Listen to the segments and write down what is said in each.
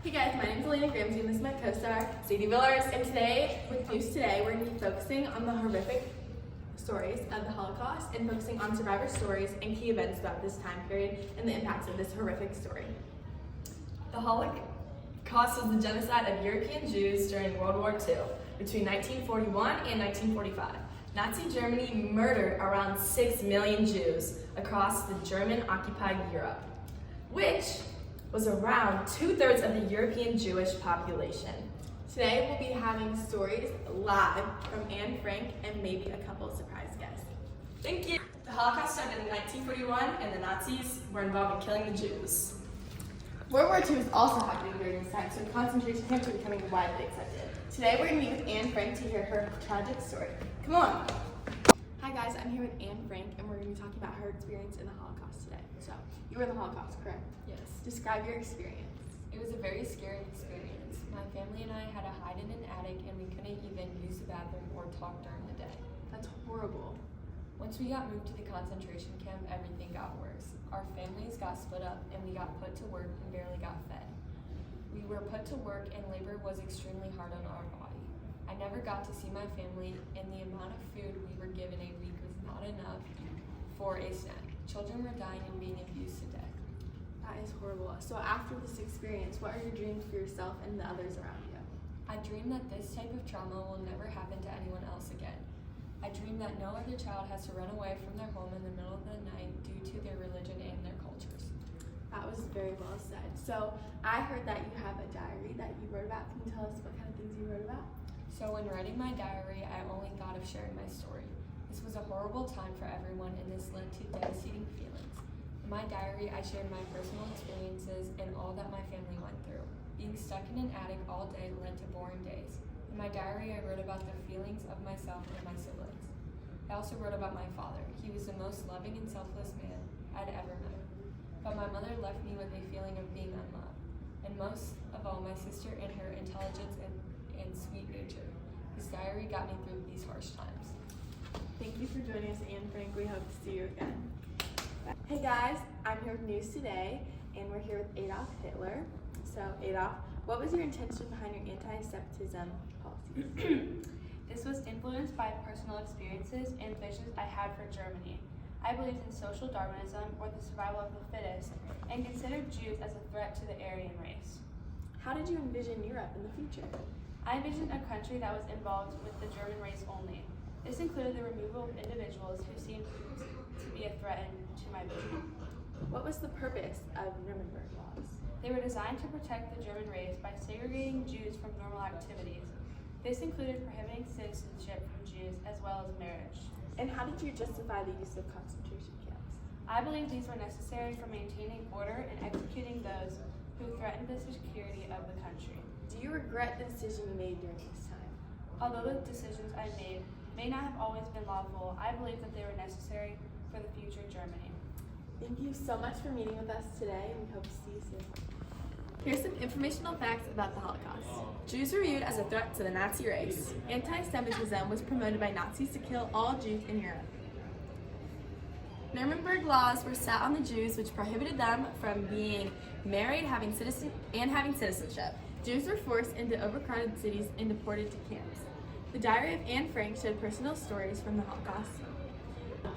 Hey guys, my name is Elena Gramsci and this is my co-star, Sadie Villers. And today, with News Today, we're going to be focusing on the horrific stories of the Holocaust and focusing on survivor stories and key events about this time period and the impacts of this horrific story. The Holocaust was the genocide of European Jews during World War II between 1941 and 1945. Nazi Germany murdered around 6 million Jews across the German-occupied Europe, which was around 2/3 of the European Jewish population. Today, we'll be having stories live from Anne Frank and maybe a couple of surprise guests. Thank you. The Holocaust started in 1941 and the Nazis were involved in killing the Jews. World War II was also happening during this time, so concentration camps were becoming widely accepted. Today, we're going to meet with Anne Frank to hear her tragic story. Come on. Hi guys, I'm here with Anne Frank, and we're going to be talking about her experience in the Holocaust today. So, you were in the Holocaust, correct? Yes. Describe your experience. It was a very scary experience. My family and I had to hide in an attic and we couldn't even use the bathroom or talk during the day. That's horrible. Once we got moved to the concentration camp, everything got worse. Our families got split up and we got put to work and barely got fed. We were put to work and labor was extremely hard on our body. I never got to see my family and the amount of food we were given a week was not enough for a snack. Children were dying and being abused to death. That is horrible. So after this experience, what are your dreams for yourself and the others around you? I dream that this type of trauma will never happen to anyone else again. I dream that no other child has to run away from their home in the middle of the night due to their religion and their cultures. That was very well said. So I heard that you have a diary that you wrote about. Can you tell us what kind of things you wrote about? So when writing my diary, I only thought of sharing my story. This was a horrible time for everyone and this led to devastating feelings. In my diary, I shared my personal experiences and all that my family went through. Being stuck in an attic all day led to boring days. In my diary, I wrote about the feelings of myself and my siblings. I also wrote about my father. He was the most loving and selfless man I'd ever met. But my mother left me with a feeling of being unloved. And most of all, my sister and her intelligence and sweet nature. This diary got me through these harsh times. Thank you for joining us, Anne Frank. We hope to see you again. Hey guys, I'm here with News Today, and we're here with Adolf Hitler. So Adolf, what was your intention behind your anti-Semitism policies? This was influenced by personal experiences and visions I had for Germany. I believed in social Darwinism, or the survival of the fittest, and considered Jews as a threat to the Aryan race. How did you envision Europe in the future? I envisioned a country that was involved with the German race only. This included the removal of individuals who seemed to be a threat to my vision. What was the purpose of Nuremberg laws? They were designed to protect the German race by segregating Jews from normal activities. This included prohibiting citizenship from Jews as well as marriage. And how did you justify the use of concentration camps? I believe these were necessary for maintaining order and executing those who threatened the security of the country. Do you regret the decision you made during this time? Although the decisions I made may not have always been lawful, I believe that they were necessary for the future Germany. Thank you so much for meeting with us today, and we hope to see you soon. Here's some informational facts about the Holocaust. Jews were viewed as a threat to the Nazi race. Anti-Semitism was promoted by Nazis to kill all Jews in Europe. Nuremberg laws were set on the Jews, which prohibited them from being married, having citizenship. Jews were forced into overcrowded cities and deported to camps. The Diary of Anne Frank showed personal stories from the Holocaust.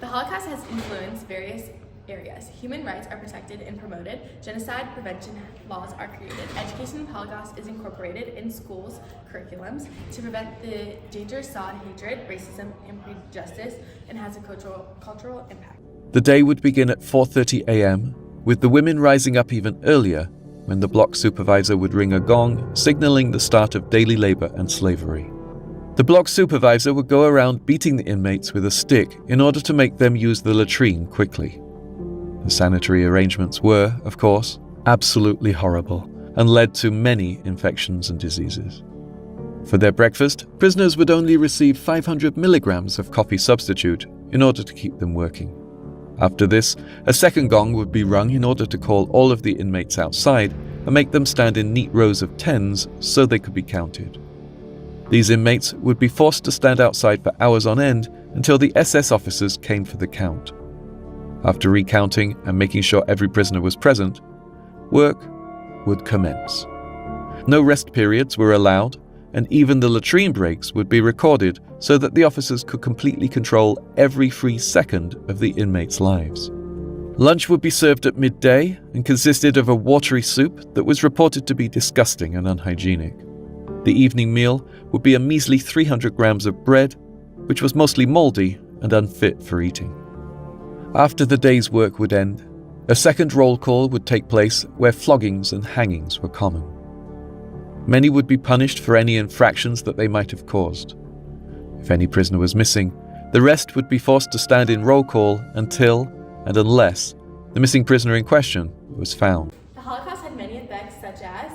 The Holocaust has influenced various areas. Human rights are protected and promoted. Genocide prevention laws are created. Education of the Holocaust is incorporated in schools' curriculums to prevent the dangerous sod hatred, racism, and prejudice, and has a cultural impact. The day would begin at 4:30 a.m., with the women rising up even earlier when the block supervisor would ring a gong, signaling the start of daily labor and slavery. The block supervisor would go around beating the inmates with a stick in order to make them use the latrine quickly. The sanitary arrangements were, of course, absolutely horrible and led to many infections and diseases. For their breakfast, prisoners would only receive 500 milligrams of coffee substitute in order to keep them working. After this, a second gong would be rung in order to call all of the inmates outside and make them stand in neat rows of tens so they could be counted. These inmates would be forced to stand outside for hours on end until the SS officers came for the count. After recounting and making sure every prisoner was present, work would commence. No rest periods were allowed, and even the latrine breaks would be recorded so that the officers could completely control every free second of the inmates' lives. Lunch would be served at midday and consisted of a watery soup that was reported to be disgusting and unhygienic. The evening meal would be a measly 300 grams of bread, which was mostly mouldy and unfit for eating. After the day's work would end, a second roll call would take place where floggings and hangings were common. Many would be punished for any infractions that they might have caused. If any prisoner was missing, the rest would be forced to stand in roll call until and unless the missing prisoner in question was found. The Holocaust had many effects, such as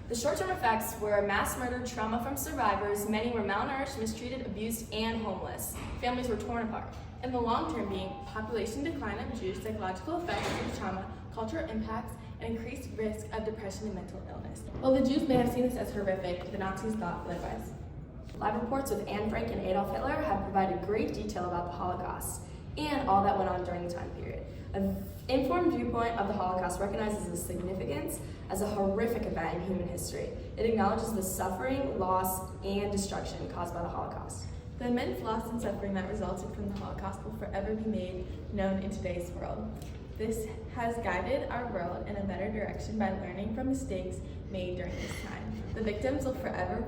the short-term effects were mass murder, trauma from survivors, many were malnourished, mistreated, abused, and homeless. Families were torn apart. And the long-term being population decline of Jews, psychological effects of trauma, cultural impacts, and increased risk of depression and mental illness. While the Jews may have seen this as horrific, the Nazis thought likewise. Live reports with Anne Frank and Adolf Hitler have provided great detail about the Holocaust and all that went on during the time period. An informed viewpoint of the Holocaust recognizes its significance as a horrific event in human history. It acknowledges the suffering, loss, and destruction caused by the Holocaust. The immense loss and suffering that resulted from the Holocaust will forever be made known in today's world. This has guided our world in a better direction by learning from mistakes made during this time. The victims will forever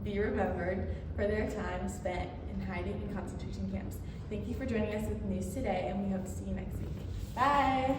be remembered for their time spent in hiding in concentration camps. Thank you for joining us with News Today, and we hope to see you next week. Bye!